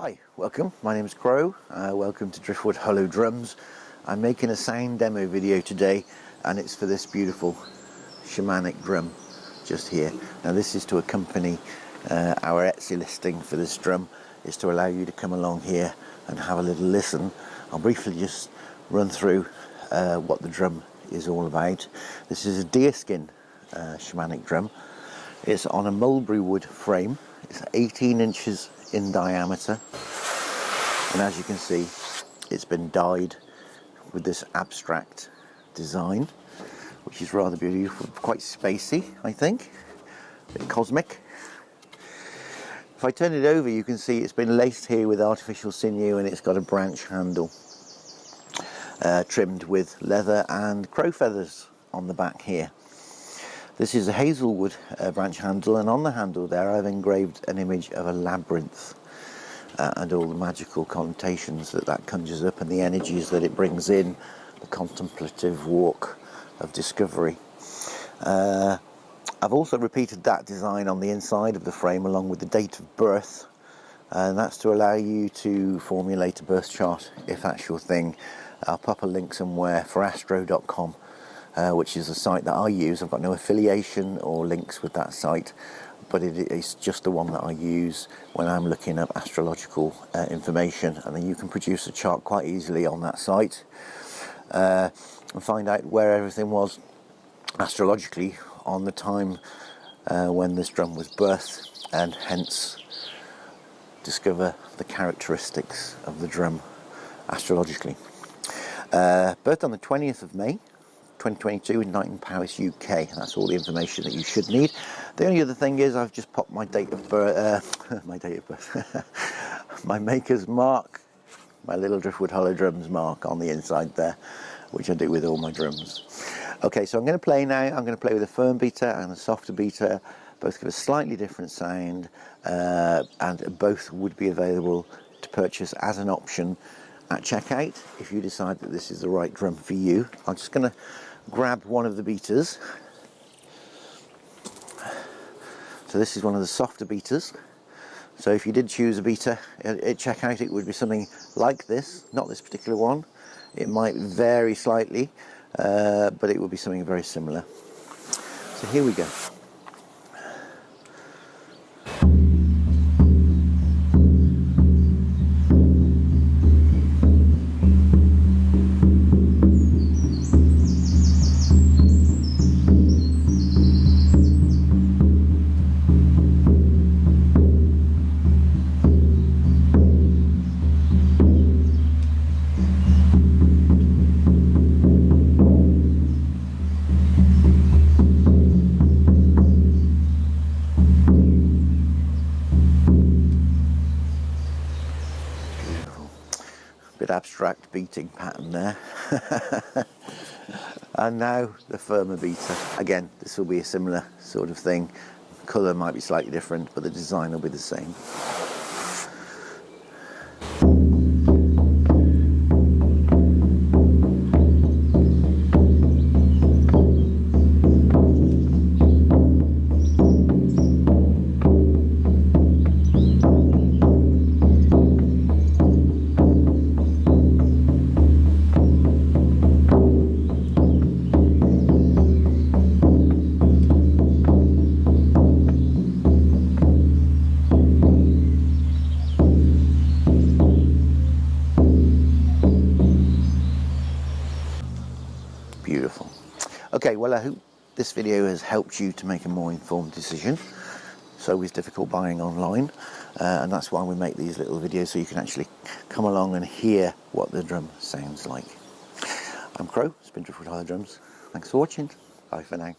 Hi, welcome. My name is Crow. Welcome to Driftwood Hollow Drums. I'm making a sound demo video today, and it's for this beautiful shamanic drum just here. Now this is to accompany our Etsy listing for this drum, is to allow you to come along here and have a little listen. I'll briefly just run through what the drum is all about. This is a deerskin shamanic drum. It's on a mulberry wood frame. It's 18 inches in diameter, and as you can see, it's been dyed with this abstract design, which is rather beautiful, quite spacey, I think, a bit cosmic. If I turn it over, you can see it's been laced here with artificial sinew, and it's got a branch handle trimmed with leather and crow feathers on the back here. This is a hazelwood branch handle, and on the handle there I've engraved an image of a labyrinth and all the magical connotations that conjures up, and the energies that it brings in, the contemplative walk of discovery. I've also repeated that design on the inside of the frame along with the date of birth, and that's to allow you to formulate a birth chart if that's your thing. I'll pop a link somewhere for astro.com. Which is a site that I use. I've got no affiliation or links with that site, but it is just the one that I use when I'm looking up astrological information, and then you can produce a chart quite easily on that site and find out where everything was astrologically on the time when this drum was birthed, and hence discover the characteristics of the drum astrologically. Birthed on the 20th of May 2022 in Knighton Paris, UK. That's all the information that you should need. The only other thing is I've just popped my date of birth, my maker's mark, my little Driftwood Hollow Drums mark on the inside there, which I do with all my drums. Okay, so I'm going to play now. I'm going to play with a firm beater and a softer beater. Both give a slightly different sound, and both would be available to purchase as an option at checkout if you decide that this is the right drum for you. I'm just going to grab one of the beaters. So this is one of the softer beaters. So if you did choose a beater at checkout, it would be something like this, not this particular one. It might vary slightly, but it would be something very similar. So here we go. Bit abstract beating pattern there. And now the firmer beater. Again, this will be a similar sort of thing. Colour might be slightly different, but the design will be the same. Beautiful. Okay, well, I hope this video has helped you to make a more informed decision. So is difficult buying online, and that's why we make these little videos, so you can actually come along and hear what the drum sounds like. I'm Crow, it's been Driftwood Hollow Drums. Thanks for watching. Bye for now.